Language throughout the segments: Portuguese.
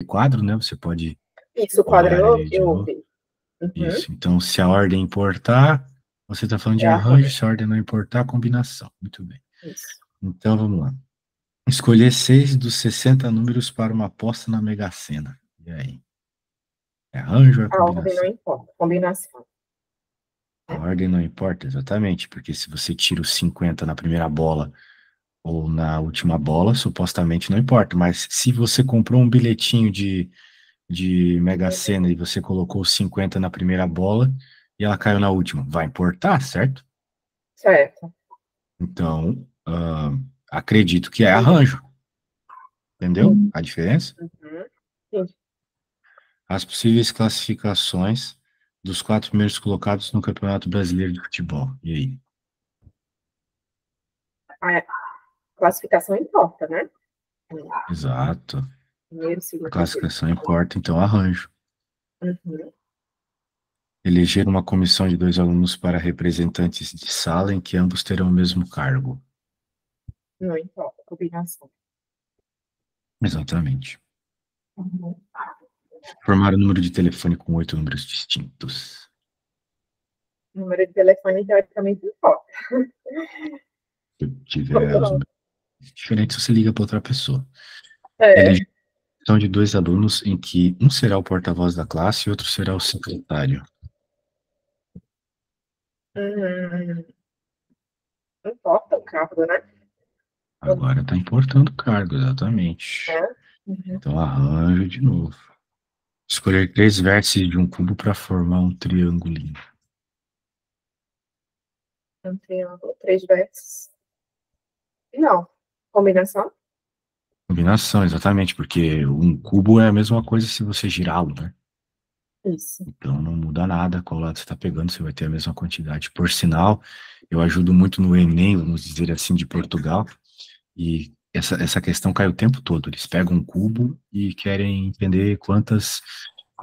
quadro, né? Você pode Isso, o quadro olhar ele de eu novo. vi. Uhum. Isso. Então, se a ordem importar, você está falando de É arranjo, arranjo. se a ordem não importar, combinação. Muito bem. Isso. Então, vamos lá. Escolher 6 dos 60 números para uma aposta na Mega Sena. E aí? É arranjo ou é A ordem não combinação? importa, combinação. A ordem não importa, exatamente, porque se você tira os 50 na primeira bola ou na última bola, supostamente não importa. Mas se você comprou um bilhetinho de Mega Sena e você colocou os 50 na primeira bola e ela caiu na última, vai importar, certo? Certo. Então, acredito que é arranjo. Entendeu a diferença? Uhum. Sim. As possíveis classificações dos 4 primeiros colocados no Campeonato Brasileiro de Futebol. E aí? A classificação importa, né? Exato. Primeiro, A segundo, terceiro. classificação importa, então arranjo. Uhum. Eleger uma comissão de 2 alunos para representantes de sala em que ambos terão o mesmo cargo. Não importa, combinação. Exatamente. Uhum. Formar o número de telefone com 8 números distintos. O número de telefone, teoricamente, importa. Se tiver os números diferentes, você liga para outra pessoa. É. Eleger uma comissão de 2 alunos em que um será o porta-voz da classe e outro será o secretário. Não importa o cargo, né? Agora está importando o cargo, exatamente. É. Uhum. Então arranjo de novo. Escolher 3 vértices de um cubo para formar um triângulo. Um triângulo, 3 vértices. Não. Combinação? Combinação, exatamente, porque um cubo é a mesma coisa se você girá-lo, né? Isso. Então não muda nada qual lado você está pegando, você vai ter a mesma quantidade. Por sinal, eu ajudo muito no Enem, vamos dizer assim, de Portugal, e essa questão cai o tempo todo. Eles pegam um cubo e querem entender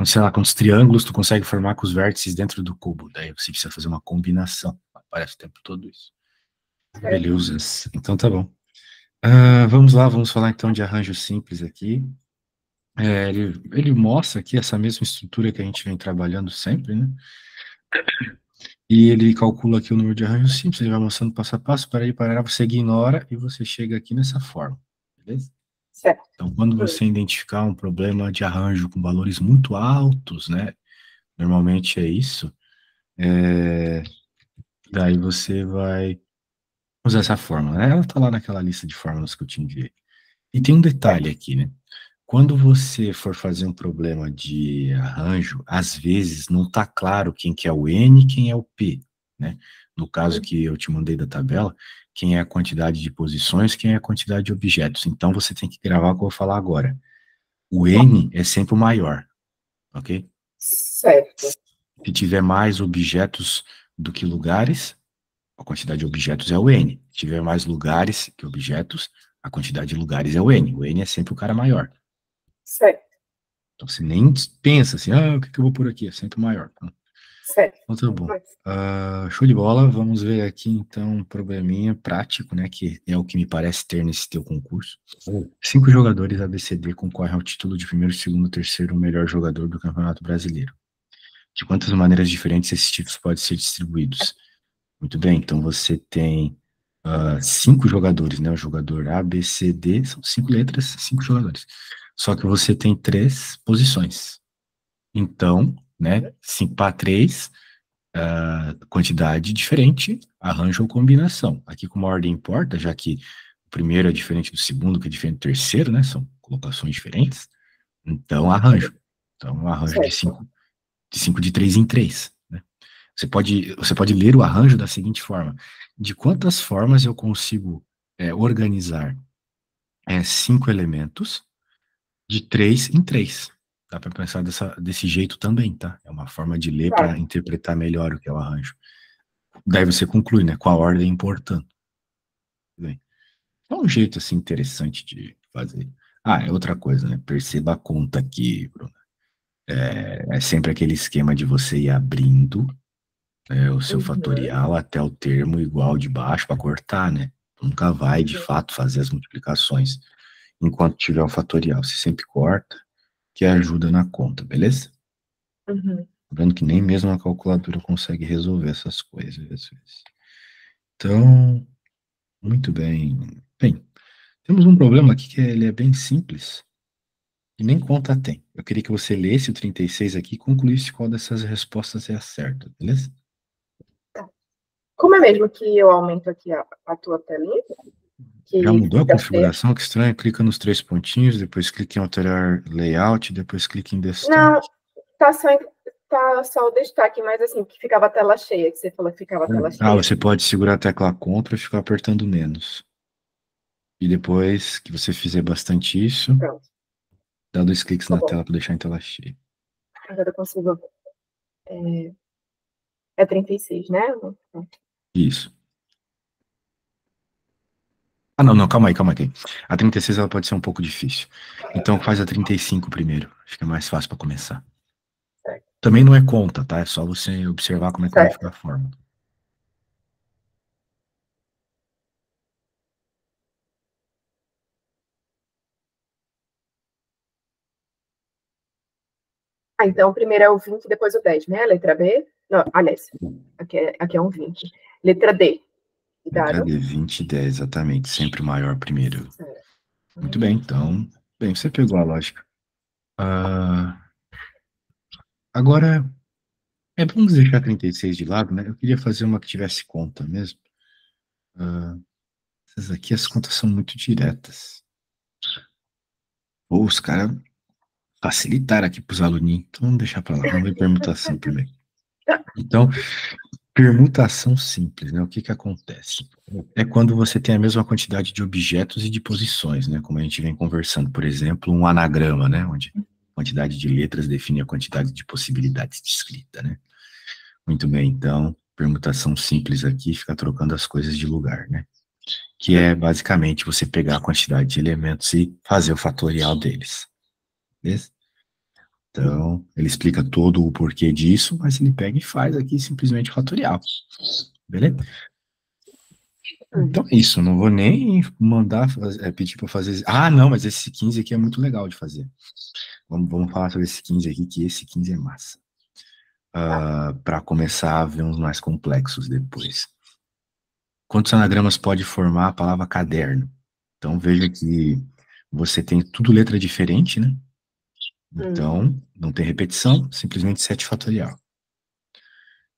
sei lá, quantos triângulos tu consegue formar com os vértices dentro do cubo. Daí você precisa fazer uma combinação. Aparece o tempo todo isso. Certo. Beleza. Então tá bom. Vamos lá, vamos falar então de arranjo simples aqui. Ele mostra aqui essa mesma estrutura que a gente vem trabalhando sempre, né? E ele calcula aqui o número de arranjos simples, ele vai mostrando passo a passo, para ele parar, você ignora e você chega aqui nessa forma, beleza? Certo. Então, quando você identificar um problema de arranjo com valores muito altos, né? Normalmente é isso. Daí você vai usar essa fórmula, né? Ela está lá naquela lista de fórmulas que eu te enviei. E tem um detalhe aqui, né? Quando você for fazer um problema de arranjo, às vezes não está claro quem que é o N e quem é o P, né? No caso que eu te mandei da tabela, quem é a quantidade de posições, quem é a quantidade de objetos. Então você tem que gravar o que eu vou falar agora. O N é sempre o maior, ok? Certo. Se tiver mais objetos do que lugares, a quantidade de objetos é o N. Se tiver mais lugares que objetos, a quantidade de lugares é o N. O N é sempre o cara maior. Certo. Então você nem pensa assim, o que eu vou por aqui? É sempre o maior. Certo. Então tá bom. Show de bola. Vamos ver aqui então um probleminha prático, né? Que é o que me parece ter nesse teu concurso. 5 jogadores ABCD concorrem ao título de primeiro, segundo, terceiro, melhor jogador do Campeonato Brasileiro. De quantas maneiras diferentes esses títulos podem ser distribuídos? Muito bem, então você tem 5 jogadores, né? O jogador A, B, C, D, são 5 letras, 5 jogadores. Só que você tem 3 posições. Então, né? 5 para 3, quantidade diferente, arranjo ou combinação. Aqui, como a ordem importa, já que o primeiro é diferente do segundo, que é diferente do terceiro, né? São colocações diferentes. Então, arranjo. Então, arranjo de 5 de 3 em 3. Né? Você pode ler o arranjo da seguinte forma: de quantas formas eu consigo organizar 5 elementos de 3 em 3? Dá para pensar desse jeito também, tá? É uma forma de ler para interpretar melhor o que é o arranjo. Daí você conclui, né? Com a ordem importando. Bem, é um jeito assim interessante de fazer. É outra coisa, né? Perceba a conta aqui, Bruno. É sempre aquele esquema de você ir abrindo o seu fatorial até o termo igual de baixo para cortar, né? Nunca vai, de fato, fazer as multiplicações enquanto tiver o fatorial. Você sempre corta que ajuda na conta, beleza? Uhum. Lembrando que nem mesmo a calculadora consegue resolver essas coisas às vezes. Então, muito bem. Bem, temos um problema aqui que ele é bem simples e nem conta tem. Eu queria que você lesse o 36 aqui e concluísse qual dessas respostas é a certa, beleza? Como é mesmo que eu aumento aqui a tua telinha? Já Que mudou a fica feia? configuração? Que estranho. Clica nos três pontinhos, depois clica em alterar layout, depois clica em Não, desktop. tá só, tá só o destaque, mas assim, que ficava a tela cheia, que você falou que ficava a tela Ah, cheia. você pode segurar a tecla Ctrl e ficar apertando menos. E depois que você fizer bastante isso, Pronto, dá dois cliques ficou na bom. tela para deixar em tela cheia. Agora eu consigo ver. É 36, né? Isso. Ah, não, não, calma aí, calma aí. A 36 ela pode ser um pouco difícil. Então faz a 35 primeiro. Acho que é mais fácil para começar. Certo. Também não é conta, tá? É só você observar como é que vai ficar Certo. a forma. Ah, então primeiro é o 20, depois o 10, né? Letra B. Não, aliás, aqui é um 20. Letra D. Letra Cuidado. D, 20 e 10, exatamente. Sempre o maior primeiro. Certo. Muito bem, então. Bem, você pegou a lógica. Ah, agora, vamos deixar 36 de lado, né? Eu queria fazer uma que tivesse conta mesmo. Ah, essas aqui, as contas são muito diretas. Ou os caras facilitaram aqui para os aluninhos. Então vamos deixar para lá. Vamos ver permutação primeiro. Então, permutação simples, né? O que que acontece? É quando você tem a mesma quantidade de objetos e de posições, né? Como a gente vem conversando. Por exemplo, um anagrama, né? Onde a quantidade de letras define a quantidade de possibilidades de escrita, né? Muito bem, então, permutação simples aqui fica trocando as coisas de lugar, né? Que é basicamente você pegar a quantidade de elementos e fazer o fatorial deles. Beleza? Então, ele explica todo o porquê disso, mas ele pega e faz aqui simplesmente o fatorial. Beleza? Então é isso, não vou nem mandar pedir para fazer. Ah, não, mas esse 15 aqui é muito legal de fazer. Vamos falar sobre esse 15 aqui, que esse 15 é massa. Para começar a ver uns mais complexos depois. Quantos anagramas pode formar a palavra caderno? Então veja que você tem tudo letra diferente, né? Então, não tem repetição, simplesmente 7 fatorial.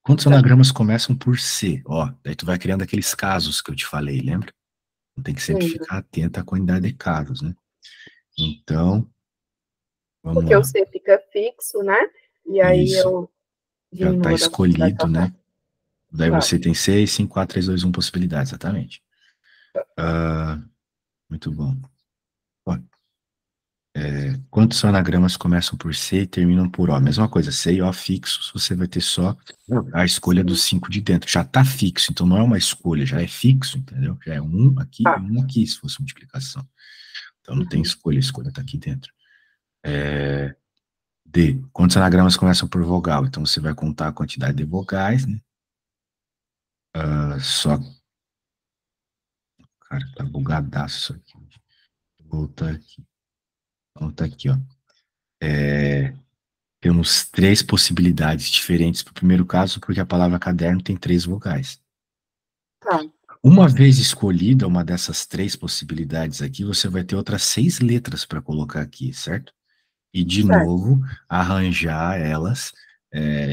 Quantos Tá. anagramas começam por C? Ó, daí tu vai criando aqueles casos que eu te falei, lembra? Tem que sempre Lembro. ficar atento à quantidade de casos, né? Então, vamos Porque o lá. C fica fixo, né? E aí Isso, eu já está diminuo da quantidade escolhido, total. né? Daí Tá. você tem 6, 5, 4, 3, 2, 1 possibilidades, exatamente. Ah, muito bom. Ó, quantos anagramas começam por C e terminam por O? Mesma coisa, C e O fixos, você vai ter só a escolha dos Sim. 5 de dentro. Já está fixo, então não é uma escolha, já é fixo, entendeu? Já é um aqui e Tá. um aqui, se fosse multiplicação. Então não tem Uhum. escolha, a escolha está aqui dentro. D. Quantos anagramas começam por vogal? Então você vai contar a quantidade de vogais, né? Só. Cara, tá bugadaço isso aqui. Vou voltar aqui. Então tá aqui, ó. Temos três possibilidades diferentes para o primeiro caso, porque a palavra caderno tem três vogais. Tá. Uma vez escolhida uma dessas três possibilidades aqui, você vai ter outras 6 letras para colocar aqui, certo? E, de Certo. novo, arranjar elas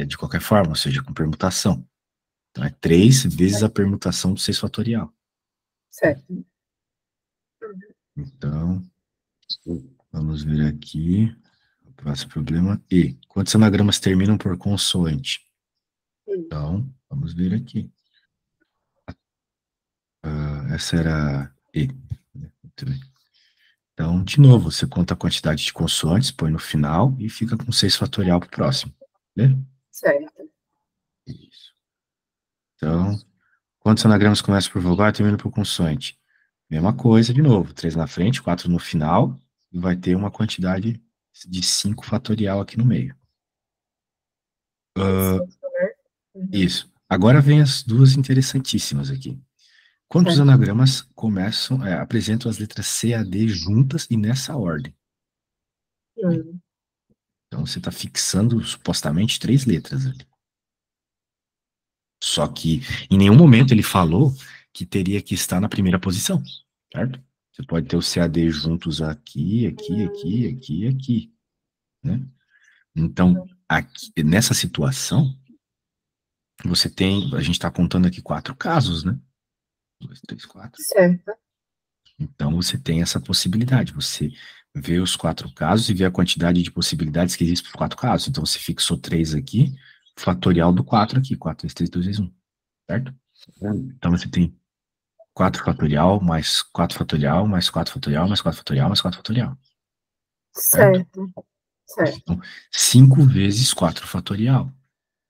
de qualquer forma, ou seja, com permutação. Então, é 3 vezes a permutação do 6 fatorial. Certo. Então, vamos ver aqui. O próximo problema. E. Quantos anagramas terminam por consoante? Sim. Então, vamos ver aqui. Essa era E. Muito bem. Então, de novo, você conta a quantidade de consoantes, põe no final e fica com 6 fatorial para o próximo. Né? Certo. Isso. Então, quantos anagramas começam por vogal e terminam por consoante? Mesma coisa, de novo. 3 na frente, 4 no final, e vai ter uma quantidade de 5 fatorial aqui no meio. É 5, né? Uhum. Isso. Agora vem as duas interessantíssimas aqui. Quantos Certo. anagramas apresentam as letras C a D juntas e nessa ordem? Hum. Então você está fixando supostamente três letras ali. Só que em nenhum momento ele falou que teria que estar na primeira posição, certo? Você pode ter o CAD juntos aqui, aqui, aqui, aqui, aqui, né? Então, aqui, nessa situação, você tem, a gente está contando aqui quatro casos, né? Dois, três, quatro. Certo. Então, você tem essa possibilidade. Você vê os quatro casos e vê a quantidade de possibilidades que existe para os quatro casos. Então, você fixou três aqui, fatorial do quatro aqui, 4, 3, 3, 2, 2, 1, certo? Então, você tem 4 fatorial, mais 4 fatorial, mais 4 fatorial, mais 4 fatorial, mais 4 fatorial, certo? Certo. Certo. Então, 5 vezes 4 fatorial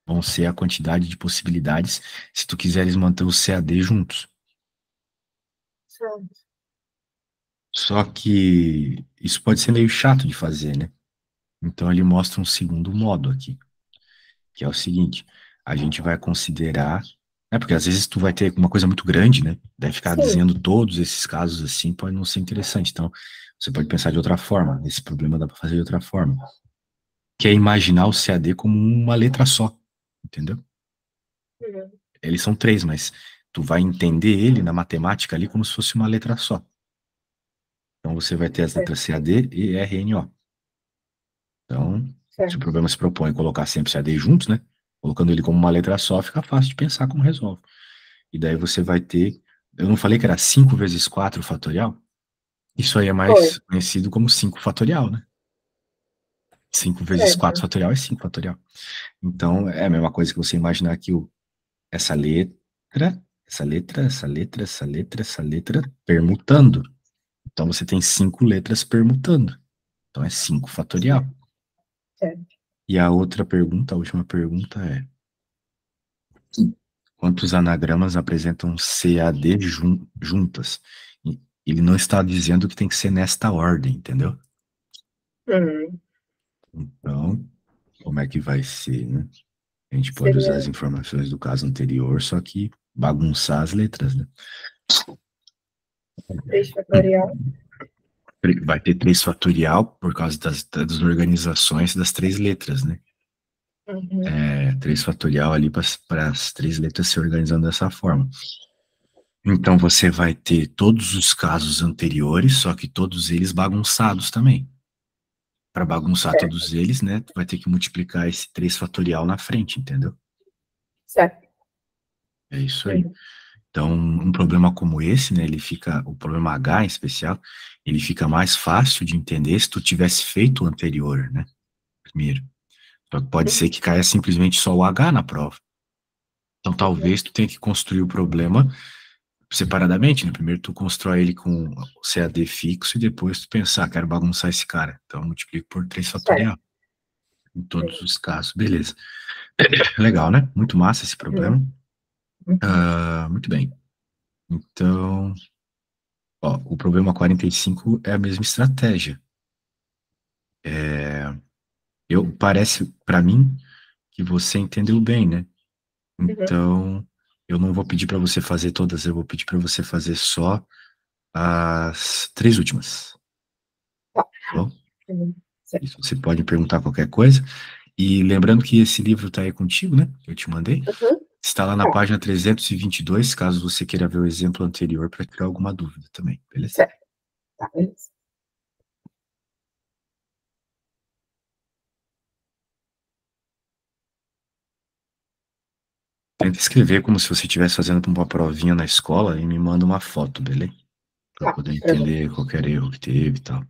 vão ser a quantidade de possibilidades se tu quiseres manter o CAD juntos. Certo. Só que isso pode ser meio chato de fazer, né? Então ele mostra um segundo modo aqui, que é o seguinte: a gente vai considerar, né? Porque às vezes tu vai ter uma coisa muito grande, né? Daí ficar Sim. dizendo todos esses casos assim pode não ser interessante. Então você pode pensar de outra forma. Esse problema dá para fazer de outra forma, que é imaginar o CAD como uma letra só, entendeu? Uhum. Eles são três, mas tu vai entender ele na matemática ali como se fosse uma letra só. Então você vai ter as Certo. letras CAD e RNO. Então, se o Certo. problema se propõe colocar sempre CAD juntos, né? Colocando ele como uma letra só, fica fácil de pensar como resolve. E daí você vai ter. Eu não falei que era 5 vezes 4 fatorial? Isso aí é Foi. mais conhecido como 5 fatorial, né? 5 vezes 4 Certo. fatorial é 5 fatorial. Então, é a mesma coisa que você imaginar que essa letra, essa letra, essa letra, essa letra, essa letra permutando. Então, você tem 5 letras permutando. Então, é 5 fatorial. Certo. Certo. E a outra pergunta, a última pergunta é: quantos anagramas apresentam CAD juntas? Ele não está dizendo que tem que ser nesta ordem, entendeu? Uhum. Então, como é que vai ser, né? A gente pode usar Seria as informações do caso anterior, só que bagunçar as letras, né? 3 fatorial. Vai ter 3 fatorial por causa das organizações das três letras, né? Uhum. 3 fatorial ali para as três letras se organizando dessa forma. Então você vai ter todos os casos anteriores, só que todos eles bagunçados também. Para bagunçar Certo. todos eles, né, tu vai ter que multiplicar esse 3 fatorial na frente, entendeu? Certo. É isso aí. Uhum. Então, um problema como esse, né, ele fica, o problema H em especial, ele fica mais fácil de entender se tu tivesse feito o anterior, né, primeiro. Só que pode ser Uhum. que caia simplesmente só o H na prova. Então, Uhum. talvez tu tenha que construir o problema separadamente, né? Primeiro tu constrói ele com o CAD fixo e depois tu pensar, quero bagunçar esse cara. Então, eu multiplico por 3 Certo. fatorial em todos os casos. Beleza. Legal, né? Muito massa esse Uhum. problema. Uhum. Muito bem. Então, ó, o problema 45 é a mesma estratégia. Parece para mim que você entendeu bem, né? Uhum. Então, eu não vou pedir para você fazer todas, eu vou pedir para você fazer só as três últimas, Tá. tá bom? Uhum. Certo. Isso, você pode perguntar qualquer coisa. E lembrando que esse livro está aí contigo, né? Que eu te mandei. Uhum. Está lá na Tá. página 322, caso você queira ver o exemplo anterior para tirar alguma dúvida também, beleza? Certo. Tá. Beleza. Tenta escrever como se você estivesse fazendo uma provinha na escola e me manda uma foto, beleza? Para Tá. poder Pra mim. entender qualquer erro que teve e tal.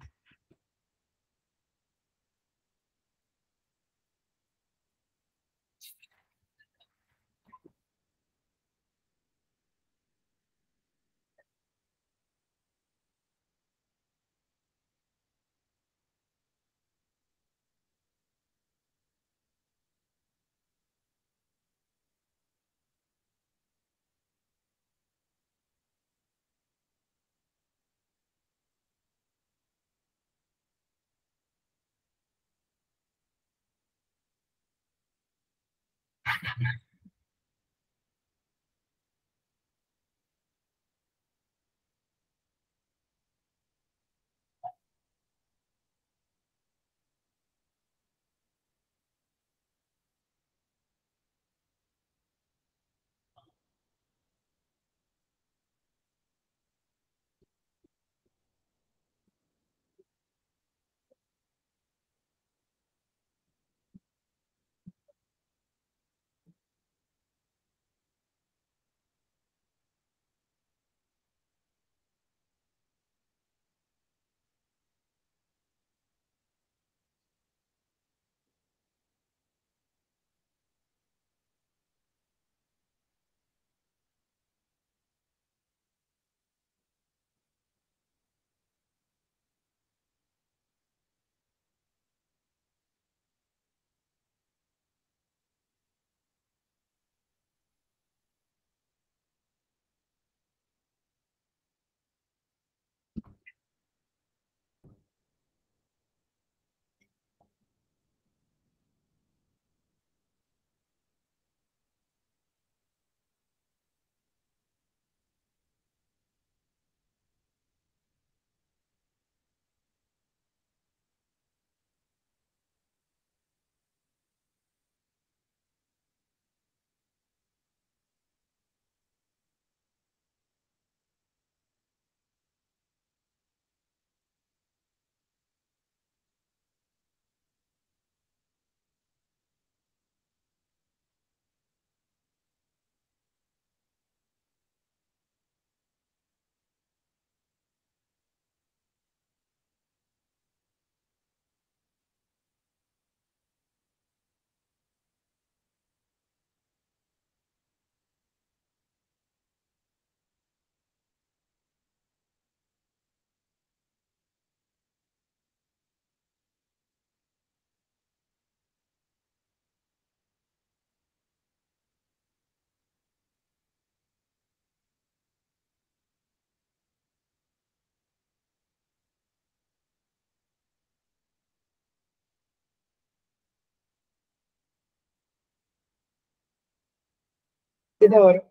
Isidoro,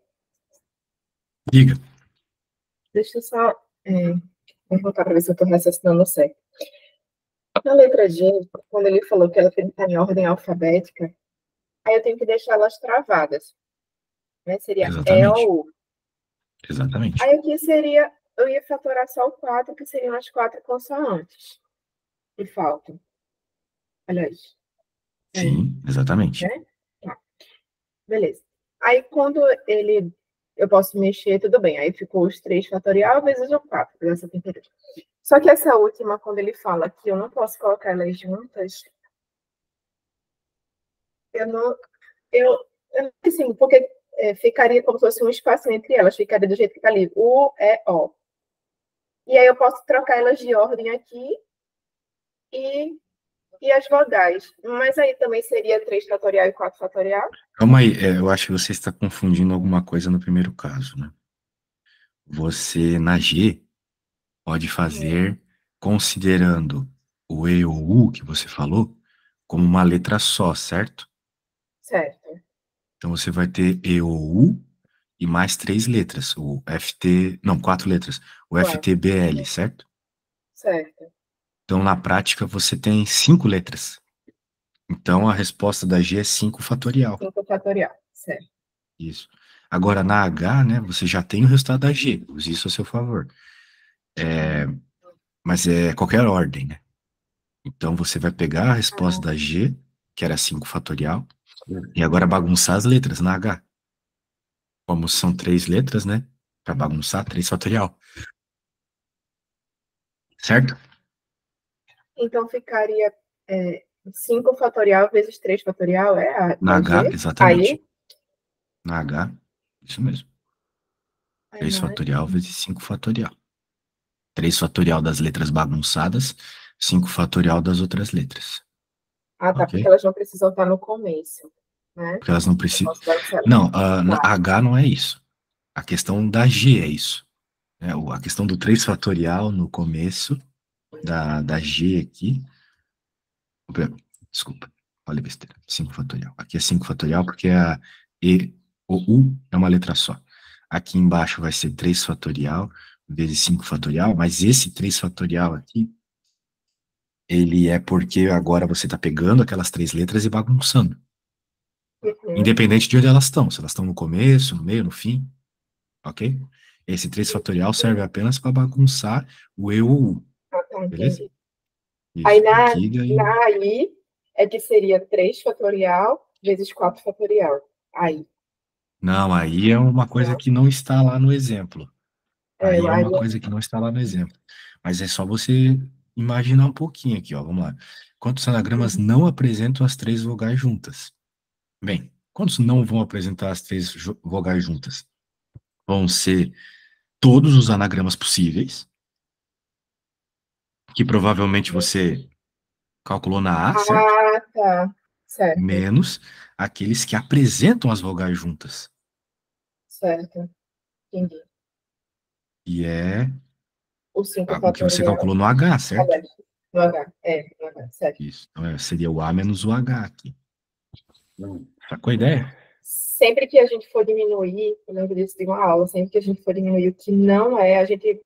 Diga. deixa eu só vou voltar para ver se eu estou raciocinando certo. Na letra G, quando ele falou que ela tem que estar em ordem alfabética, aí eu tenho que deixar elas travadas, né? Seria E Exatamente. ou U. Exatamente. Aí aqui seria, eu ia fatorar só o 4, que seriam as 4 consoantes que faltam. Aliás, Sim, exatamente. né? Tá, beleza. Aí quando eu posso mexer, tudo bem. Aí ficou os 3 fatorial vezes o 4, essa temperatura. Só que essa última, quando ele fala que eu não posso colocar elas juntas, eu não, eu não sei assim, porque ficaria como se fosse um espaço entre elas, ficaria do jeito que está ali, U, E, O. E aí eu posso trocar elas de ordem aqui e, e as vogais. Mas aí também seria 3 fatorial e 4 fatorial? Calma aí, eu acho que você está confundindo alguma coisa no primeiro caso, né? Você, na G, pode fazer considerando o E ou U que você falou como uma letra só, certo? Certo. Então você vai ter E ou U e mais 3 letras, o FT, não, 4 letras, o 4. FTBL, certo? Certo. Então na prática você tem 5 letras. Então a resposta da G é 5 fatorial. 5 fatorial. Certo. Isso. Agora na H, né, você já tem o resultado da G, use isso a seu favor. Mas é qualquer ordem, né? Então você vai pegar a resposta Ah, da G, que era 5 fatorial, e agora bagunçar as letras na H. Como são 3 letras, né? Para bagunçar, 3 fatorial. Certo? então ficaria 5 fatorial vezes 3 fatorial, é a Na da H, G. exatamente. Aí, Na H, isso mesmo. aí 3 mais. fatorial vezes 5 fatorial. 3 fatorial das letras bagunçadas, 5 fatorial das outras letras. Ah, tá, porque Ok? elas não precisam estar no começo, né? Porque elas não Eu precisam. posso balançar elas. Não, na Tá. H não é isso. A questão da G é isso. Né? A questão do 3 fatorial no começo da G aqui. Desculpa, falei besteira. 5 fatorial. Aqui é 5 fatorial porque a E, o U é uma letra só. Aqui embaixo vai ser 3 fatorial vezes 5 fatorial, mas esse 3 fatorial aqui, ele é porque agora você está pegando aquelas 3 letras e bagunçando. Uhum. Independente de onde elas estão. Se elas estão no começo, no meio, no fim, ok? Esse 3 fatorial serve apenas para bagunçar o E ou U, Ah, tá, beleza? entendi. Aí Isso. Aqui daí. na AI é que seria 3 fatorial vezes 4 fatorial. Aí, Não, aí é uma coisa não? que não está lá no exemplo. Aí é Aí uma coisa que não está lá no exemplo. Mas é só você imaginar um pouquinho aqui, ó. Vamos lá. Quantos anagramas não apresentam as 3 vogais juntas? Bem, quantos não vão apresentar as 3 vogais juntas? Vão ser todos os anagramas possíveis, que provavelmente você calculou na A, certo? Ah, tá. Certo, Menos aqueles que apresentam as vogais juntas. certo. Entendi. E é O 5 o que você fatorial. calculou no H, certo? Aliás, no H. No H, certo. Isso. Então, seria o A menos o H aqui. Sacou a ideia? Sempre que a gente for diminuir, eu lembro disso de uma aula, sempre que a gente for diminuir o que não é, a gente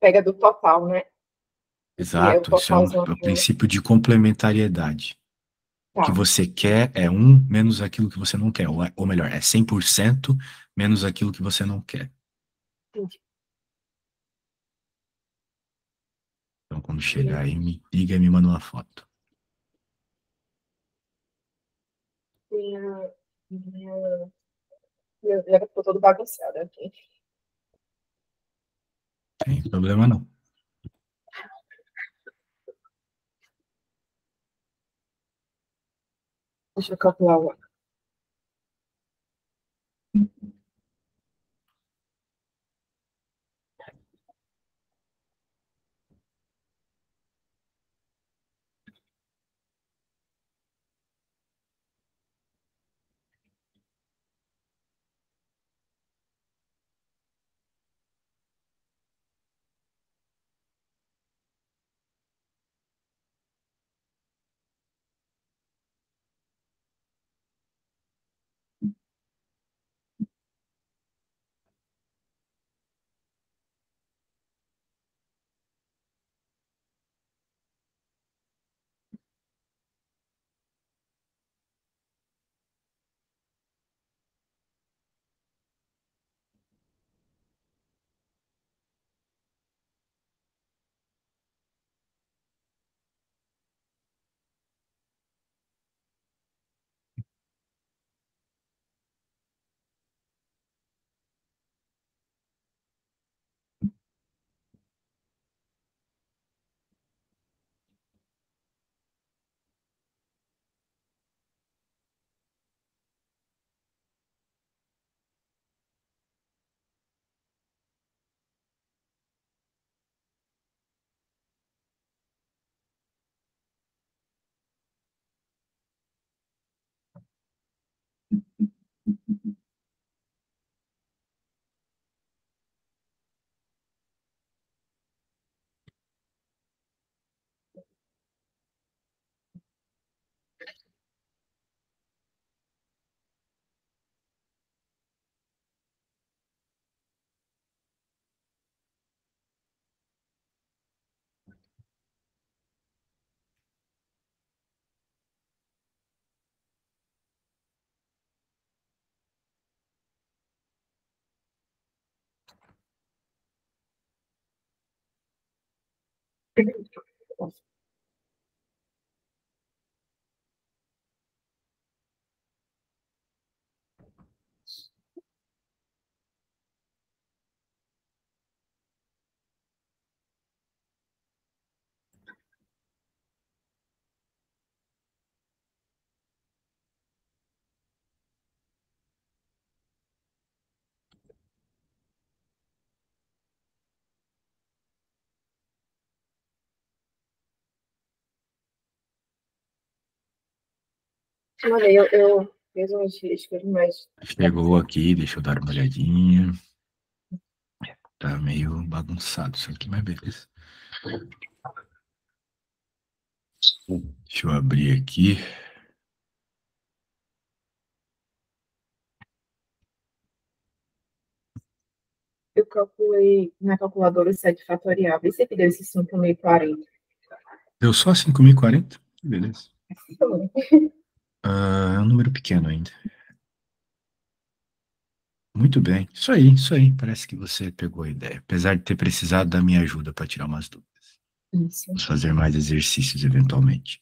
pega do total, né? O que é o Exato, isso é totalzão é o aqui. princípio de complementariedade. O que Tá, você quer é um menos aquilo que você não quer, ou melhor, é 100% menos aquilo que você não quer. entendi. Então, quando chegar aí, me liga e me manda uma foto. Minha, minha, já ficou todo bagunçado aqui. Tem problema não. Deixa eu calcular o Olha, eu fiz uns riscos, mas Chegou aqui, deixa eu dar uma olhadinha. Tá meio bagunçado isso aqui, mas beleza. Deixa eu abrir aqui. eu calculei na calculadora o 7 fatorial. Vê se que deu esse 5.040. Deu só 5.040? Beleza. É um número pequeno ainda. Muito bem. Isso aí, isso aí. Parece que você pegou a ideia. Apesar de ter precisado da minha ajuda para tirar umas dúvidas. Isso. Vamos fazer mais exercícios eventualmente.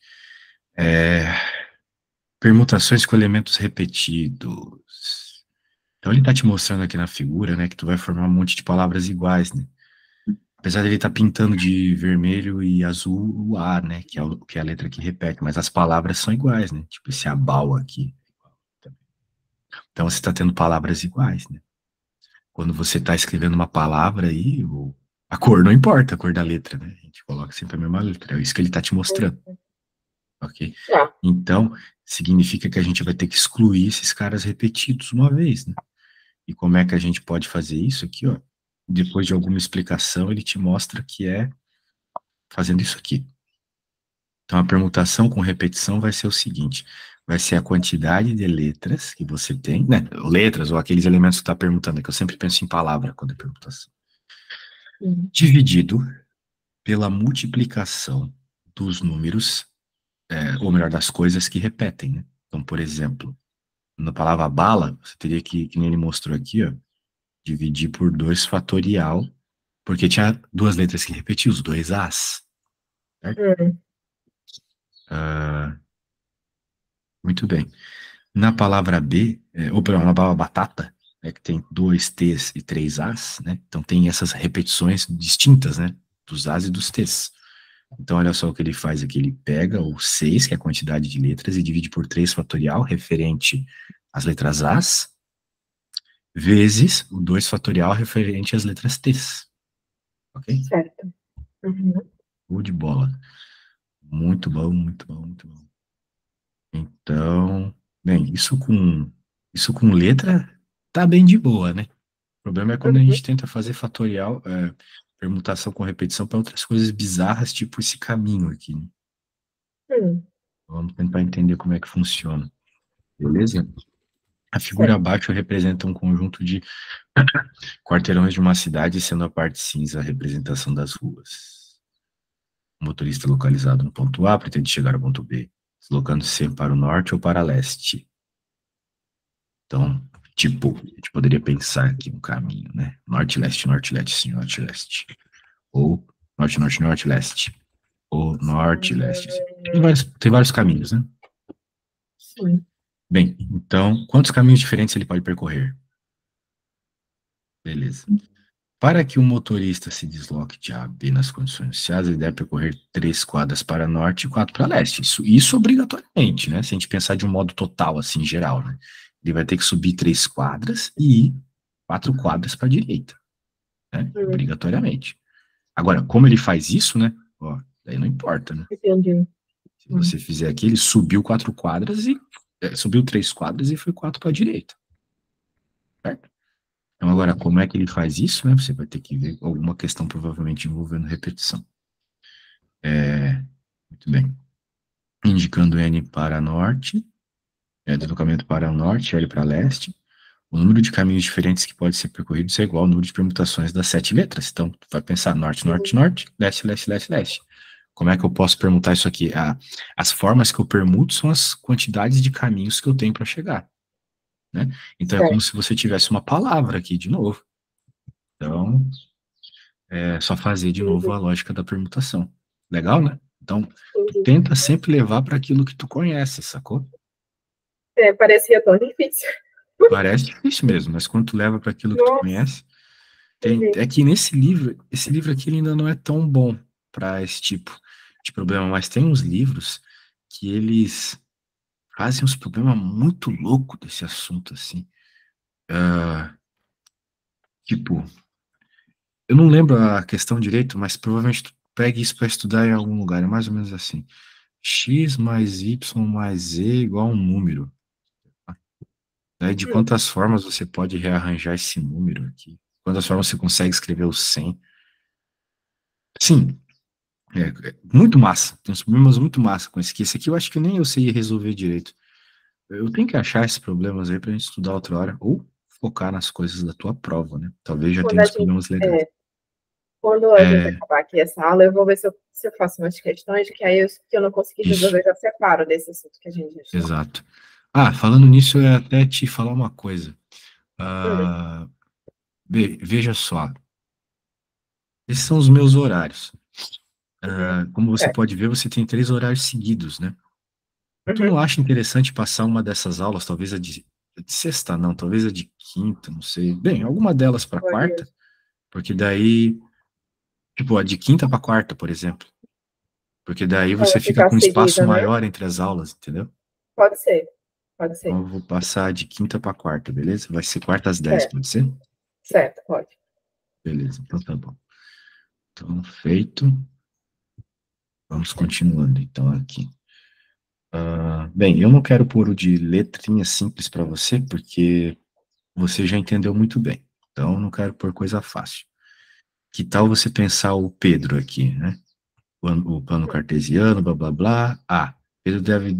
Permutações com elementos repetidos. Então ele está te mostrando aqui na figura, né, que tu vai formar um monte de palavras iguais, né? Apesar de ele estar pintando de vermelho e azul o A, né, que é a letra que repete, mas as palavras são iguais, né? Tipo esse abau aqui. Então você está tendo palavras iguais, né? Quando você está escrevendo uma palavra aí, a cor não importa, a cor da letra, né? A gente coloca sempre a mesma letra. É isso que ele está te mostrando, ok? Tá. Então, significa que a gente vai ter que excluir esses caras repetidos uma vez, né? E como é que a gente pode fazer isso aqui, ó? Depois de alguma explicação, ele te mostra que é fazendo isso aqui. Então, a permutação com repetição vai ser o seguinte: vai ser a quantidade de letras que você tem, né? Letras ou aqueles elementos que está perguntando, é que eu sempre penso em palavra quando é permutação. Dividido pela multiplicação dos números, ou melhor, das coisas que repetem, né? Então, por exemplo, na palavra bala, você teria que nem ele mostrou aqui, ó, dividir por 2 fatorial, porque tinha duas letras que repetiam, os dois As. Certo? Muito bem. Na palavra B, ou perdão, na palavra batata, que tem 2 T's e 3 As, né? Então tem essas repetições distintas, né? Dos As e dos T's. Então olha só o que ele faz aqui, ele pega o 6, que é a quantidade de letras, e divide por 3 fatorial, referente às letras As, vezes o 2 fatorial, referente às letras T's. Ok? Certo. Show de bola. Muito bom, muito bom, muito bom. Então, bem, isso com letra tá bem de boa, né? O problema é quando a gente tenta fazer fatorial, permutação com repetição para outras coisas bizarras, tipo esse caminho aqui, né? Vamos tentar entender como é que funciona. Beleza? A figura abaixo representa um conjunto de quarteirões de uma cidade, sendo a parte cinza a representação das ruas. O motorista localizado no ponto A pretende chegar ao ponto B, deslocando-se para o norte ou para leste. Então, tipo, a gente poderia pensar aqui um caminho, né? Norte-leste, norte-leste, norte-leste. Ou norte-norte, norte-leste. Ou norte-leste. Tem vários caminhos, né? Sim. Bem, então, quantos caminhos diferentes ele pode percorrer? Beleza. Para que o motorista se desloque de A a B nas condições iniciais, ele deve percorrer 3 quadras para norte e 4 para leste. Isso obrigatoriamente, né? Se a gente pensar de um modo total, assim, geral, né? Ele vai ter que subir 3 quadras e ir 4 quadras para a direita, né? Obrigatoriamente. Agora, como ele faz isso, né? Ó, daí não importa, né? Entendi. Se você fizer aqui, ele subiu 4 quadras e subiu 3 quadras e foi 4 para a direita. Certo? Então, agora, como é que ele faz isso, né? Você vai ter que ver alguma questão provavelmente envolvendo repetição. Muito bem. Indicando N para norte, deslocamento para norte, L para leste. O número de caminhos diferentes que pode ser percorrido é igual ao número de permutações das 7 letras. Então, tu vai pensar norte, norte, norte, leste, leste, leste, leste. Como é que eu posso permutar isso aqui? As formas que eu permuto são as quantidades de caminhos que eu tenho para chegar, né? Então, é como se você tivesse uma palavra aqui de novo. Então, é só fazer de novo a lógica da permutação. Legal, né? Então, tu tenta sempre levar para aquilo que tu conhece, sacou? Parecia tão difícil. Parece difícil mesmo, mas quando tu leva para aquilo que tu Nossa, conhece, é que nesse livro, esse livro aqui ele ainda não é tão bom para esse tipo de problema, mas tem uns livros que eles fazem uns problemas muito loucos desse assunto, assim. Ah, tipo, eu não lembro a questão direito, mas provavelmente tu pega isso para estudar em algum lugar, é mais ou menos assim. X mais Y mais Z igual a um número. Né? De quantas formas você pode rearranjar esse número aqui? Quantas formas você consegue escrever o 100? Sim, é muito massa. Tem uns problemas muito massa com esse aqui. Esse aqui eu acho que nem eu sei resolver direito. Eu tenho que achar esses problemas aí pra gente estudar outra hora. Ou focar nas coisas da tua prova, né? Talvez já quando tenha a uns gente, problemas legais. é, quando a gente É, acabar aqui essa aula, eu vou ver se eu faço umas questões que aí que eu não consegui isso, resolver, eu já separo desse assunto que a gente já estudou. exato. Ah, falando nisso, eu ia até te falar uma coisa. Hum, Ah, veja só, esses são os meus horários. uhum, Ah, como você certo. pode ver, você tem 3 horários seguidos, né? Tu não Uhum, acha interessante passar uma dessas aulas, talvez a de sexta, não, talvez a de quinta, não sei. Bem, alguma delas para pode, quarta, porque daí, tipo, a de quinta para quarta, por exemplo. Porque daí você ela fica ficar com um espaço seguida, né? maior entre as aulas, entendeu? Pode ser, pode Então ser. eu vou passar de quinta para quarta, beleza? Vai ser quarta às 10, Certo, pode ser? certo, pode. Beleza, então tá bom. Então, feito. Vamos continuando, então, aqui. Bem, eu não quero pôr o de letrinha simples para você, porque você já entendeu muito bem. Então, eu não quero pôr coisa fácil. Que tal você pensar o Pedro aqui, né? O plano cartesiano, blá, blá, blá. Ah, Pedro deve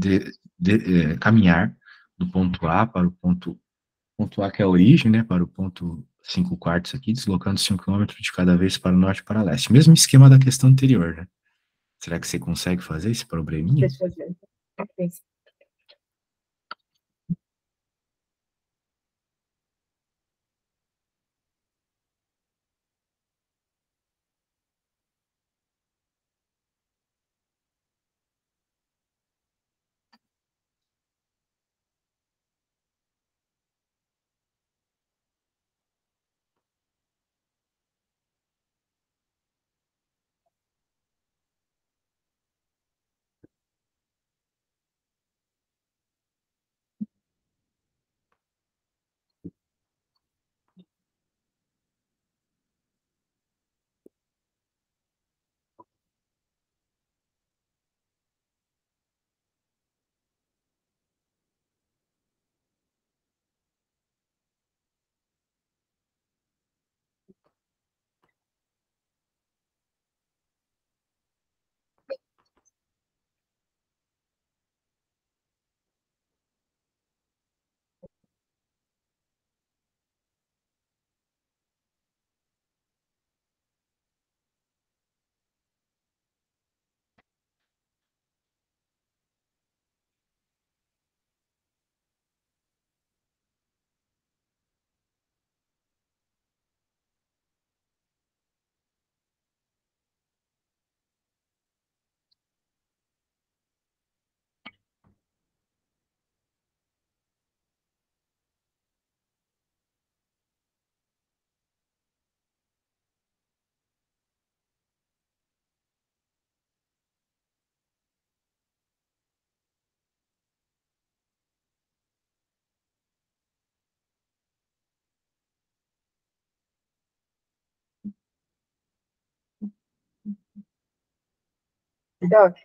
caminhar do ponto A para o ponto A, que é a origem, né? Para o ponto 5 quartos aqui, deslocando 5 quilômetros de cada vez para o norte e para leste. Mesmo esquema da questão anterior, né? Será que você consegue fazer esse probleminha? Deixa eu ver. Ok.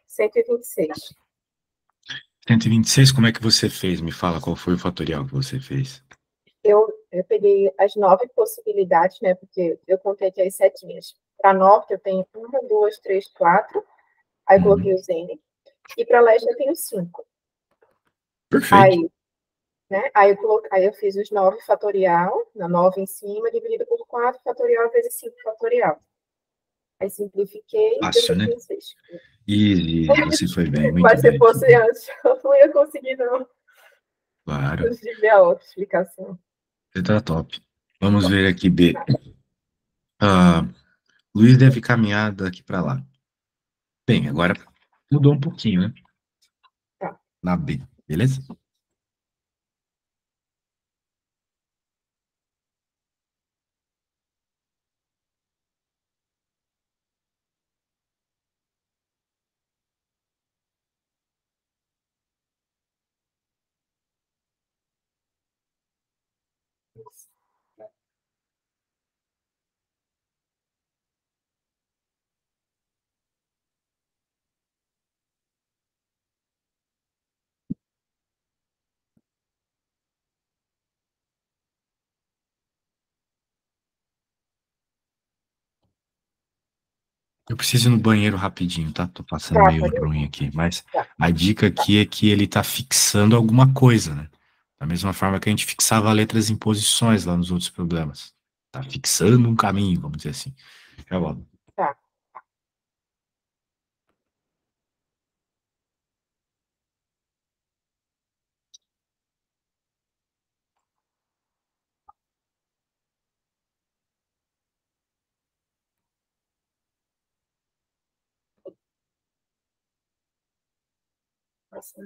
126. 126, como é que você fez? Me fala qual foi o fatorial que você fez. Eu peguei as 9 possibilidades, né? Porque eu contei aqui as setinhas. Para norte eu tenho uma, duas, três, quatro. Aí Uhum. coloquei o Zene. E para leste eu tenho 5. Perfeito. Aí, né? Aí eu fiz os 9 fatorial, na 9 em cima, dividido por 4 fatorial vezes 5 fatorial. Aí simplifiquei, deu Fácil, né? 126. E você foi bem, muito Mas se bem. fosse antes, eu não ia conseguir, não. Claro, Eu tive a outra explicação. você tá top. Vamos ver aqui, B. Ah, Luiz deve caminhar daqui para lá. Bem, agora mudou um pouquinho, né? Tá. Na B, beleza? Eu preciso ir no banheiro rapidinho, tá? Tô passando Tá, meio pode ir. ruim aqui, mas Tá, a dica tá, aqui é que ele tá fixando alguma coisa, né? Da mesma forma que a gente fixava letras em posições lá nos outros problemas. Tá fixando um caminho, vamos dizer assim. Já volto. tá. Nossa.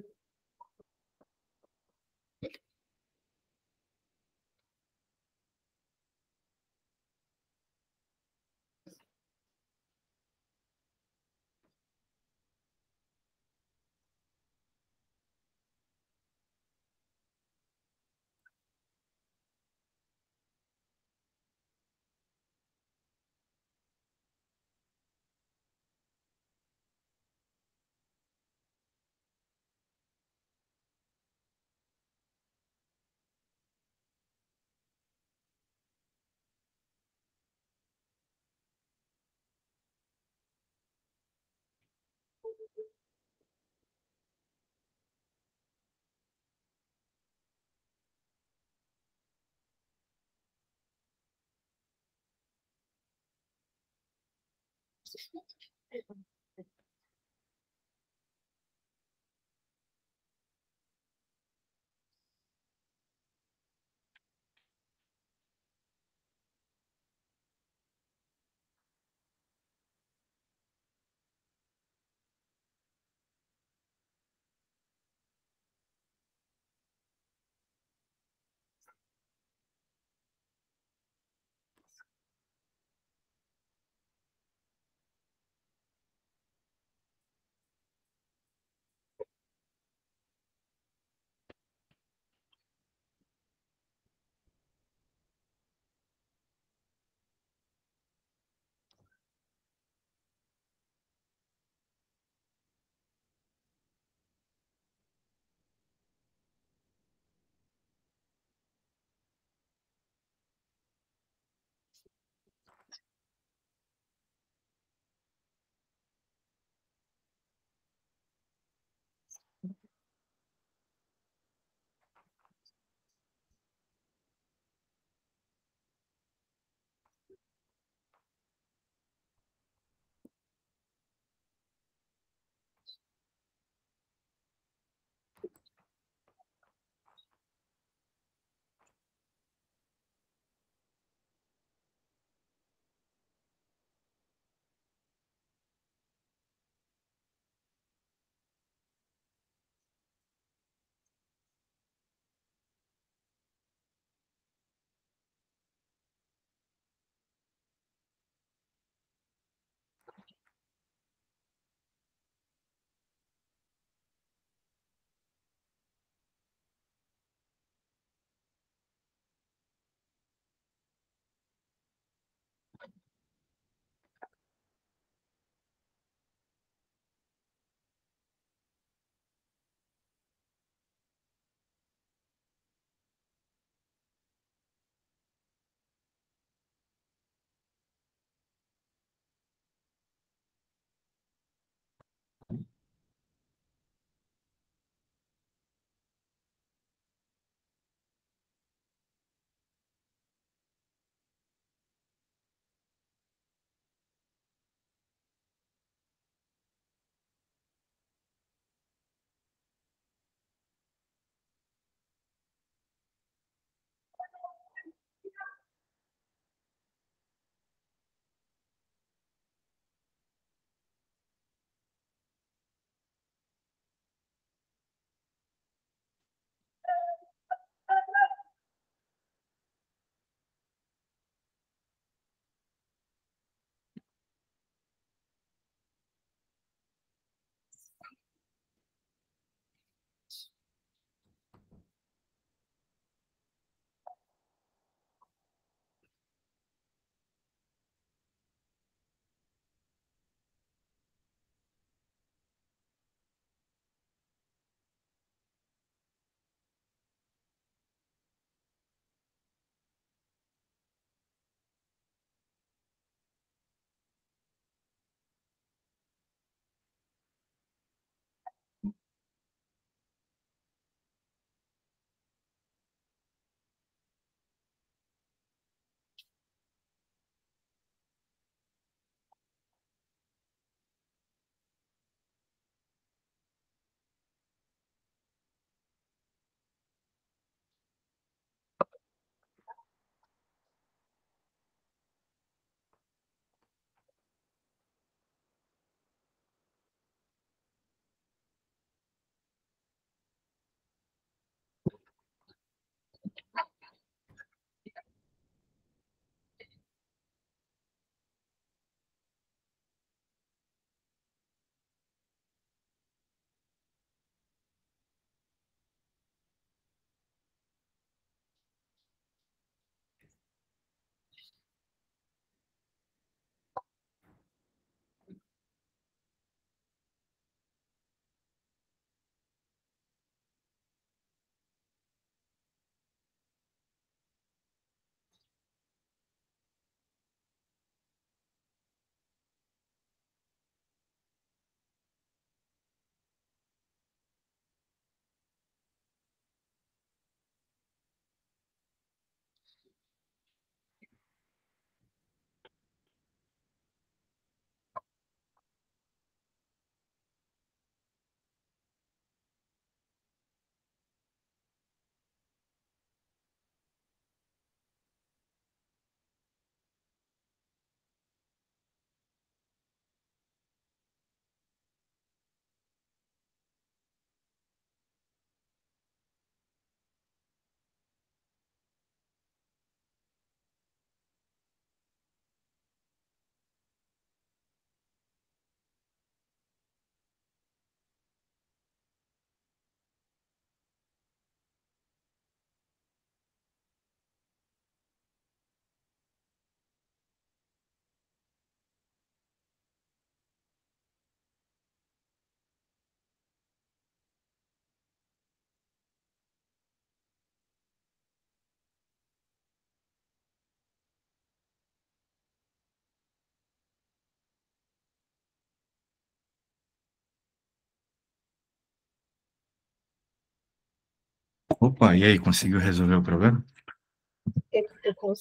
Opa, e aí, conseguiu resolver o problema?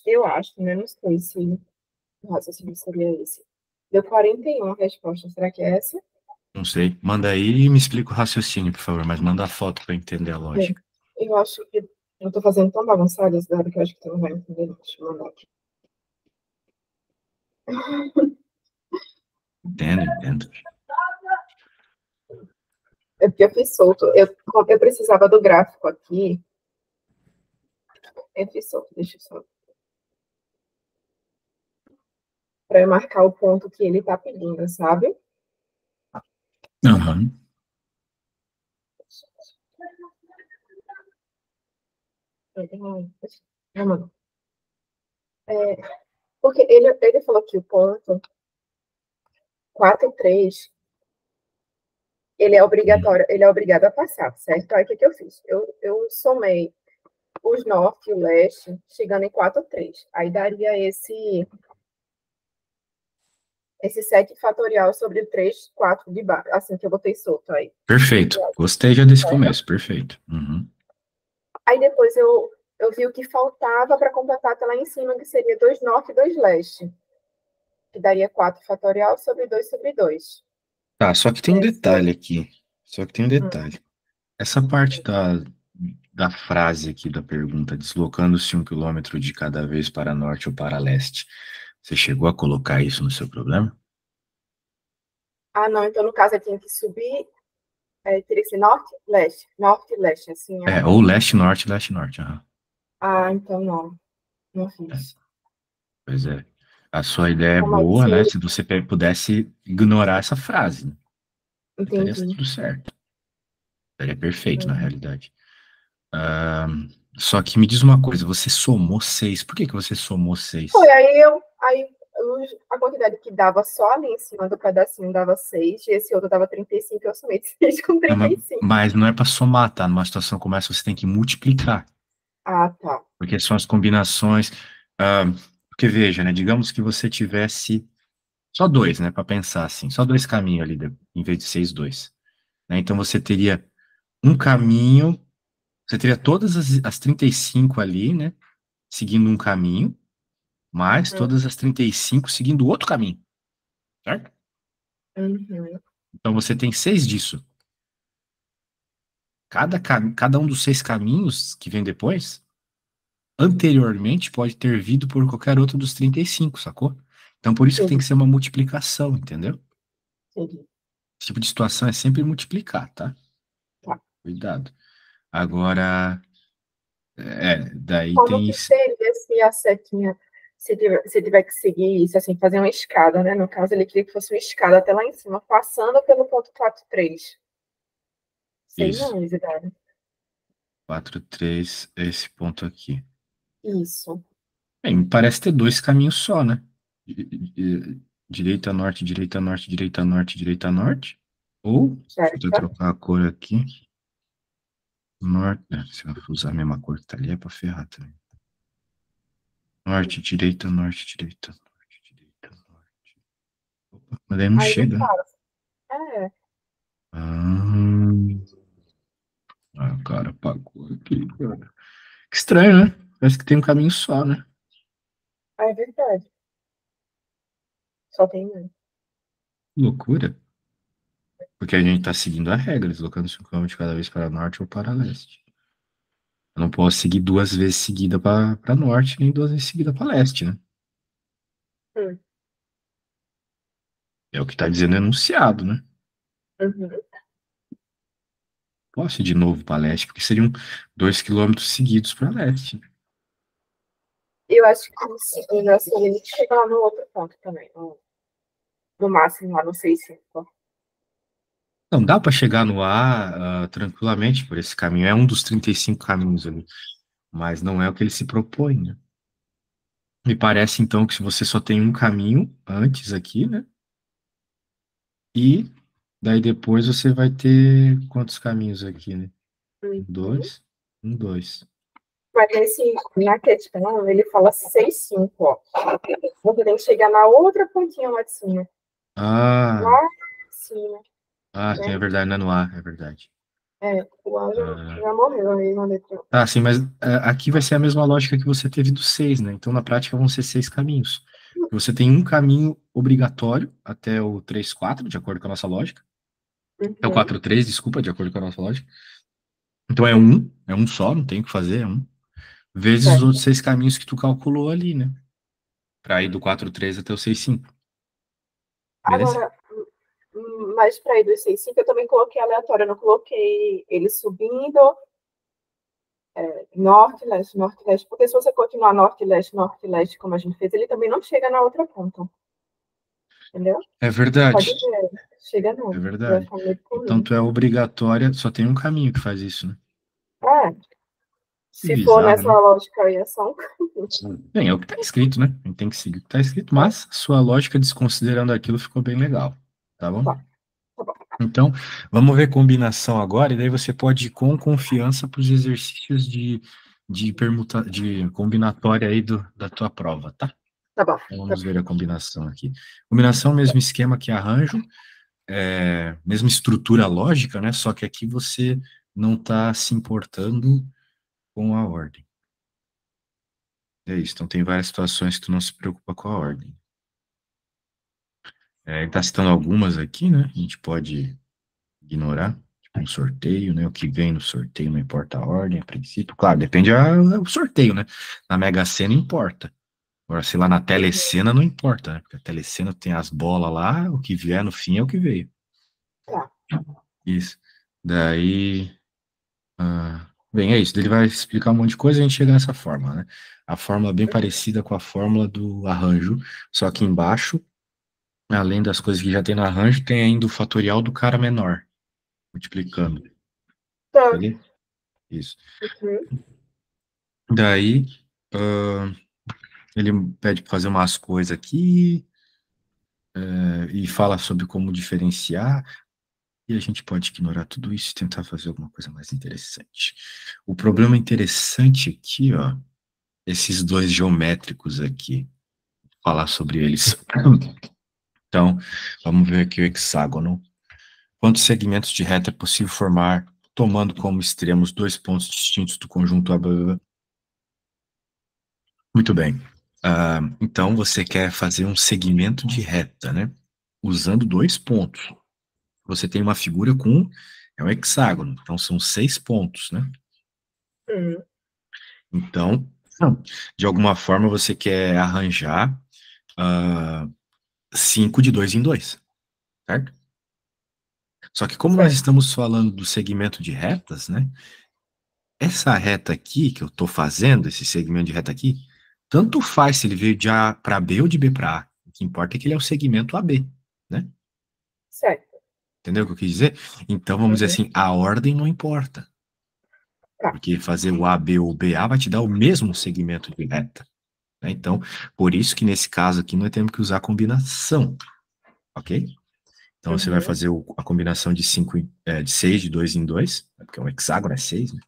Eu acho, né? Não sei se o raciocínio seria esse. Deu 41 a resposta. Será que é essa? Não sei. Manda aí e me explica o raciocínio, por favor, mas manda a foto para entender a É. lógica. Eu acho que eu tô fazendo tão bagunçado esse dado que eu acho que tu não vai entender. Deixa eu mandar aqui. Entendo, entendo. É porque eu fiz solto. Eu precisava do gráfico aqui. Eu fiz solto, deixa eu só. Para eu marcar o ponto que ele tá pedindo, sabe? Aham. Ah, mano. Porque ele falou que o ponto 4 e 3 ele é obrigatório, ele é obrigado a passar, certo? Aí o que, que eu fiz? Eu somei os norte e o leste, chegando em 4 3. Aí daria esse 7 fatorial sobre o 3, 4 de baixo, assim que eu botei solto aí. Perfeito. Gostei já desse começo. Perfeito. Uhum. Aí depois eu vi o que faltava para completar até lá em cima, que seria 2 norte e 2 leste, que daria 4 fatorial sobre 2 sobre 2. Tá, só que tem um Esse, detalhe aqui. Só que tem um hum, detalhe. Essa parte da frase aqui da pergunta, deslocando-se 1 quilômetro de cada vez para norte ou para leste, você chegou a colocar isso no seu problema? Ah, não, então no caso eu tinha que subir, teria que ser norte, leste, assim, É, é. ou leste-norte, leste-norte. Aham. Ah, então não É, fiz. pois é. A sua ideia é Como é que boa, né? seria? Se você pudesse ignorar essa frase, né? Estaria Entendi. tudo certo. Estaria perfeito, na Uhum. realidade. Ah, só que me diz uma coisa, você somou 6. Por que que você somou Foi, 6? a quantidade que dava só ali em cima do pedacinho dava 6 e esse outro dava 35, eu somei 6 com Não, 35. mas não é para somar, tá? Numa situação como essa, você tem que multiplicar. Ah, tá. Porque são as combinações. ah, Porque veja, né? Digamos que você tivesse só dois, né? Para pensar assim, só dois caminhos ali, em vez de seis, dois. Né? Então você teria um caminho, você teria todas as 35 ali, né? Seguindo um caminho, mais Uhum. todas as 35 seguindo outro caminho, certo? Uhum. Então você tem seis disso. Cada um dos seis caminhos que vem depois, anteriormente, pode ter vindo por qualquer outro dos 35, sacou? Então por isso que tem Entendi, que ser uma multiplicação, entendeu? entendi. Esse tipo de situação é sempre multiplicar, tá? Tá. Cuidado. Agora, daí Como tem que isso. seria se a setinha, se tiver que seguir isso, assim, fazer uma escada, né? No caso, ele queria que fosse uma escada até lá em cima, passando pelo ponto 4 3. Sei Isso. não, Isidara. 4, 3, esse ponto aqui. Isso. Bem, me parece ter dois caminhos só, né? Direita, norte, direita, norte, direita, norte, direita, norte. Ou, deixa eu até Certo? trocar a cor aqui. Norte, se eu usar a mesma cor que tá ali, é pra ferrar também. Norte, direita, norte, direita, norte, direita, norte. Opa, mas daí não Aí não chega, né? para. É, Ah, cara, apagou aqui, cara. Que estranho, né? Parece que tem um caminho só, né? é verdade. Só tem um. Que loucura. Porque a gente tá seguindo a regra, deslocando 5 km de cada vez para norte ou para leste. Eu não posso seguir duas vezes seguida para norte, nem duas vezes seguida para leste, né? Hum. É o que tá dizendo o enunciado, né? Uhum. Posso ir de novo para leste, porque seriam 2 km seguidos para leste. Eu acho que o nosso limite chega lá no outro ponto também. No máximo, lá no 6,5. Não, dá para chegar no A, tranquilamente por esse caminho. É um dos 35 caminhos ali. Mas não é o que ele se propõe, né? Me parece, então, que se você só tem um caminho antes aqui, né? E daí depois você vai ter quantos caminhos aqui, né? Um, Uhum. dois, um, dois. Mas na questão, ele fala 6,5, ó. Você tem que chegar na outra pontinha lá de cima. Ah, Lá de cima, sim, é né? verdade, não é no A, é verdade. O anjo já morreu aí na letra. Sim, mas aqui vai ser a mesma lógica que você teve do 6, né? Então, na prática, vão ser 6 caminhos. Você tem um caminho obrigatório até o 3-4, de acordo com a nossa lógica. É o Uhum. 4-3, desculpa, de acordo com a nossa lógica. Então é um só, não tem o que fazer, é um. Vezes os Certo. outros 6 caminhos que tu calculou ali, né? Pra ir do 4-3 até o 6-5. Beleza? Agora, mas para ir dos 6, 5, eu também coloquei aleatório, eu não coloquei ele subindo, norte, leste, norte, leste, porque se você continuar norte, leste, como a gente fez, ele também não chega na outra ponta, entendeu? É verdade. Pode ver, chega É não, vai verdade. ficar meio Então corrido. tu é obrigatória, só tem um caminho que faz isso, né? É, Que se for bizarro, nessa né? lógica aí, é só um. Bem, é o que tá escrito, né? A gente tem que seguir o que tá escriito, mas sua lógica desconsiderando aquilo ficou bem legal, tá bom? Tá, tá bom. Então, vamos ver combinação agora, e daí você pode ir com confiança para os exercícios de combinatória aí da tua prova, tá? Tá bom. Então, Tá vamos bom. ver a combinação aqui. Combinação, mesmo esquema que arranjo, mesma estrutura lógica, né? Só que aqui você não está se importando com a ordem. É isso. Então, tem várias situações que tu não se preocupa com a ordem. Ele está citando algumas aqui, né? A gente pode ignorar. Tipo, um sorteio, né? O que vem no sorteio não importa a ordem, a princípio. Claro, depende do sorteio, né? Na Mega Sena importa. Agora, sei lá, na Telecena não importa, né? Porque a Telecena tem as bolas lá, o que vier no fim é o que veio. Tá. Isso. Daí. Bem, é isso. Ele vai explicar um monte de coisa e a gente chega nessa fórmula, né? A fórmula é bem parecida com a fórmula do arranjo, só que embaixo, além das coisas que já tem no arranjo, tem ainda o fatorial do cara menor, multiplicando. Tá. Beleza? Isso. Uhum. Daí, ah, ele pede para fazer umas coisas aqui, e fala sobre como diferenciar, e a gente pode ignorar tudo isso e tentar fazer alguma coisa mais interessante. O problema interessante aqui, ó, esses dois geométricos aqui, falar sobre eles. Então, vamos ver aqui o hexágono. Quantos segmentos de reta é possível formar, tomando como extremos dois pontos distintos do conjunto AB? Muito bem. Então, você quer fazer um segmento de reta, né? Usando dois pontos. Você tem uma figura é um hexágono, então são 6 pontos, né? Uhum. Então, de alguma forma, você quer arranjar 5 de 2 em 2, certo? Só que como nós Certo. estamos falando do segmento de retas, né? Essa reta aqui que eu estou fazendo, esse segmento de reta aqui, tanto faz se ele veio de A para B ou de B para A. O que importa é que ele é o segmento AB, né? Certo. Entendeu o que eu quis dizer? Então, vamos dizer Uhum. assim, a ordem não importa. Tá. Porque fazer o AB ou o BA vai te dar o mesmo segmento de reta, né? Então, por isso que nesse caso aqui nós temos que usar a combinação, ok? Então, você vai Uhum. fazer a combinação de 6 de 2 em 2, porque o hexágono é 6, né?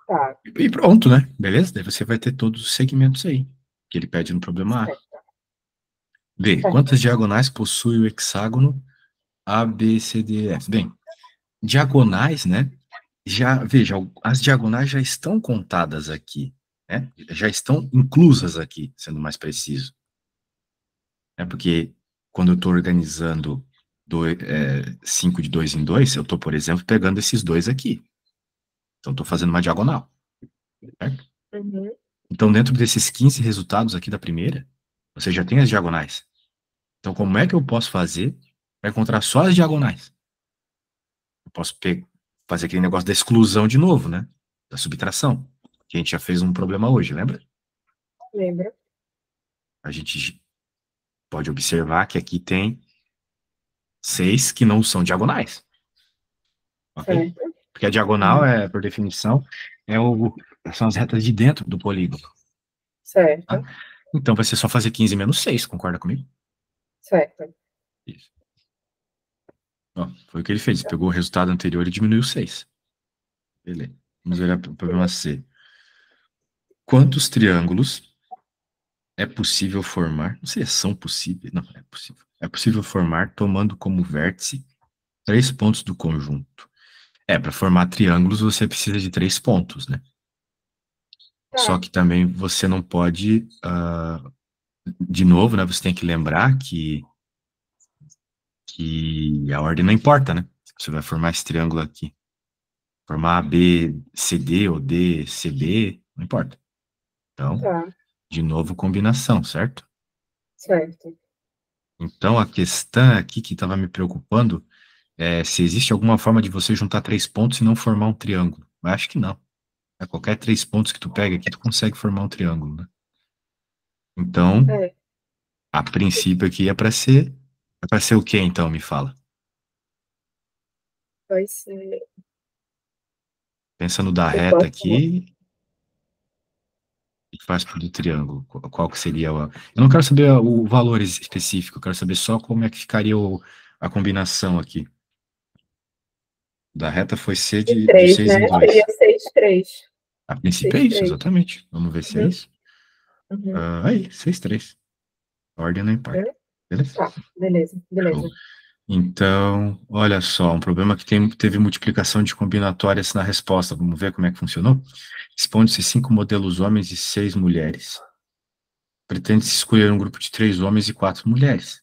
Tá. E pronto, né? Beleza? Daí você vai ter todos os segmentos aí, que ele pede no problema A. Certo. B. Certo. Quantas diagonais possui o hexágono A, B, C, D, F? Bem, diagonais, né? Veja, as diagonais já estão contadas aqui, né? Já estão inclusas aqui, sendo mais preciso. Porque quando eu estou organizando 5 de 2 em 2, eu estou, por exemplo, pegando esses dois aqui. Então, estou fazendo uma diagonal, certo? Uhum. Então, dentro desses 15 resultados aqui da primeira, você já tem as diagonais. Então, como é que eu posso fazer para encontrar só as diagonais? Eu posso fazer aquele negócio da exclusão de novo, né? Da subtração, que a gente já fez um problema hoje, lembra? Lembra? A gente pode observar que aqui tem 6 que não são diagonais, ok? Certo. Porque a diagonal, Uhum. por definição, são as retas de dentro do polígono, tá? Certo. Então, vai ser só fazer 15 menos 6, concorda comigo? Certo. Isso. Ó, foi o que ele fez, pegou o resultado anterior e diminuiu 6. Beleza. Vamos olhar para o problema C. Quantos triângulos é possível formar? Não sei se são possíveis. Não, é possível. É possível formar tomando como vértice 3 pontos do conjunto Para formar triângulos você precisa de 3 pontos, né? Só Tá, que também você não pode, de novo, né? Você tem que lembrar que a ordem não importa, né? Você vai formar esse triângulo aqui. Formar ABCD ou DCB, não importa. Então, tá, de novo, combinação, certo? certo. Então, a questão aqui que estava me preocupando é se existe alguma forma de você juntar 3 pontos e não formar um triângulo. Eu acho que não. Qualquer 3 pontos que tu pega aqui, tu consegue formar um triângulo, né? Então, É, a princípio aqui é para ser o quê, então, me fala? vai ser. Pensa no da Eu reta posso. aqui e faz pro do triângulo. Qual que seria o... Eu não quero saber o valor específico, eu quero saber só como é que ficaria a combinação aqui. Da reta foi C De de 3, 6 né? em Seria 2. 6, 3. A princípio é 6, isso, 3. exatamente. Vamos ver se é Uhum, isso. uhum. Aí, 6, 3. A ordem não É? importa. Beleza? Tá, beleza, Show. beleza. Então, olha só, um problema que teve multiplicação de combinatórias na resposta. Vamos ver como é que funcionou? Responde-se 5 modelos homens e 6 mulheres. Pretende-se escolher um grupo de 3 homens e 4 mulheres.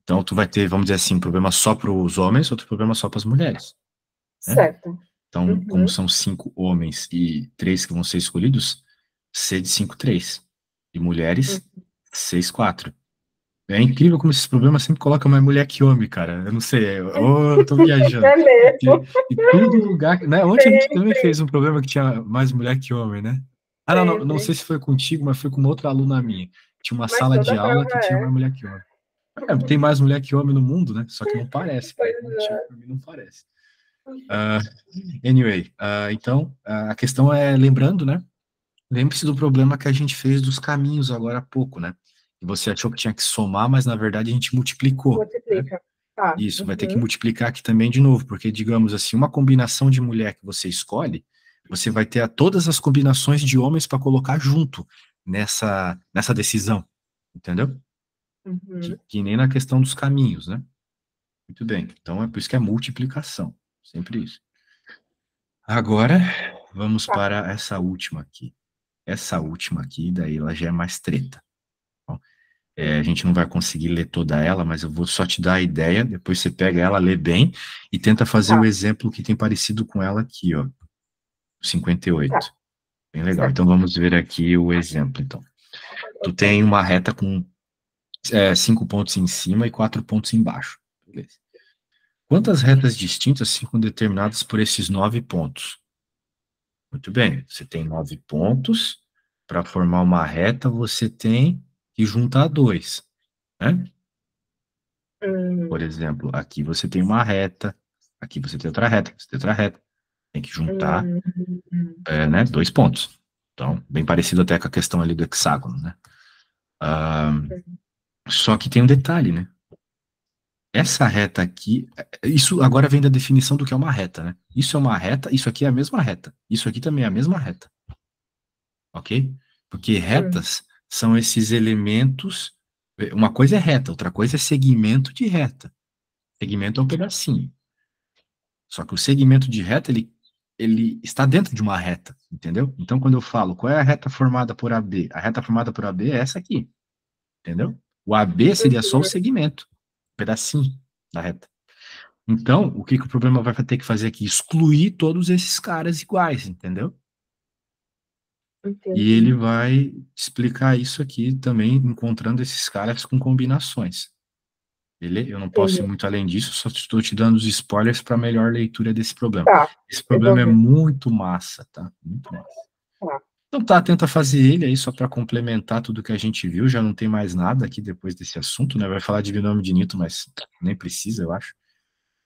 Então, tu vai ter, vamos dizer assim, um problema só para os homens, outro problema só para as mulheres, né? Certo. Então, como Uhum, são 5 homens e 3 que vão ser escolhidos, C de 5, 3. E mulheres, uhum. 6, 4. É incrível como esses problemas sempre colocam mais mulher que homem, cara. Eu não sei, eu tô viajando. É mesmo. E todo lugar, né? Ontem a gente também Sempre, fez um problema que tinha mais mulher que homem, né? Ah, não, não, não sei sempre. se foi contigo, mas foi com uma outra aluna minha. Tinha uma Mas sala de toda aula prova que tinha mais é. mulher que homem. Tem mais mulher que homem no mundo, né? Só que não parece. Por Pois algum motivo, é. pra mim, não parece. Ah, anyway, então, a questão é, lembrando, né? Lembre-se do problema que a gente fez dos caminhos agora há pouco, né? E você achou que tinha que somar, mas na verdade a gente multiplicou, né? Multiplica. Tá. Isso, vai ter que Uhum. multiplicar aqui também de novo, porque, digamos assim, uma combinação de mulher que você escolhe, você vai ter todas as combinações de homens para colocar junto nessa decisão, entendeu? Que, Uhum. que nem na questão dos caminhos, né? Muito bem. Então é por isso que é multiplicação. Sempre isso. Agora, vamos Tá, para essa última aqui. Essa última aqui, daí ela já é mais treta. Bom, a gente não vai conseguir ler toda ela, mas eu vou só te dar a ideia, depois você pega ela, lê bem e tenta fazer o tá, exemplo que tem parecido com ela aqui, ó, tá. 58. Bem legal. Então Certo. vamos ver aqui o exemplo, então. Tu tem Ok. uma reta com 5 pontos em cima e 4 pontos embaixo. Beleza. Quantas retas distintas ficam determinadas por esses 9 pontos? Muito bem, você tem 9 pontos. Para formar uma reta, você tem que juntar 2, né? Por Hum, exemplo, aqui você tem uma reta, aqui você tem outra reta, você tem outra reta. Tem que juntar, hum, né, 2 pontos. Então, bem parecido até com a questão ali do hexágono, né? Ah, só que tem um detalhe, né? Essa reta aqui, isso agora vem da definição do que é uma reta, né? Isso é uma reta, isso aqui é a mesma reta. Isso aqui também é a mesma reta, ok? Porque hum. retas são esses elementos. Uma coisa é reta, outra coisa é segmento de reta. Segmento é um pedacinho. Só que o segmento de reta, ele está dentro de uma reta, entendeu? Então, quando eu falo qual é a reta formada por AB, a reta formada por AB é essa aqui, entendeu? O AB seria só o Uhum. segmento, um pedacinho da reta. Então, o que o problema vai ter que fazer aqui? Excluir todos esses caras iguais, entendeu? E ele Entendi. vai explicar isso aqui também, encontrando esses caras com combinações. Beleza? Eu não posso ir Entendi. muito além disso, só estou te dando os spoilers para melhor leitura desse problema. Tá, Esse eu vou problema é ver. muito massa, tá? Muito massa. Tá. Então tá, tenta fazer ele aí só para complementar tudo que a gente viu, já não tem mais nada aqui depois desse assunto, né? Vai falar de binômio de Newton, mas nem precisa, eu acho.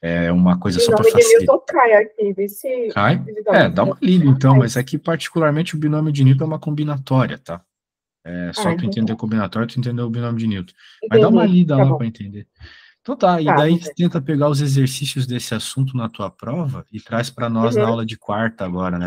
É uma coisa Em só para nome de Newton facilitar. cai aqui, vê se Cai? digamos, Dá uma lida então, mas é mas. que particularmente o binômio de Newton é uma combinatória, tá? É só tu Então entender tá. a combinatória, tu entender o binômio de Newton. Mas dá uma Entendi. lida Tá lá bom. para entender. Então tá, e Tá, daí vou ver. tenta pegar os exercícios desse assunto na tua prova e traz para nós na Uhum. aula de quarta agora, né?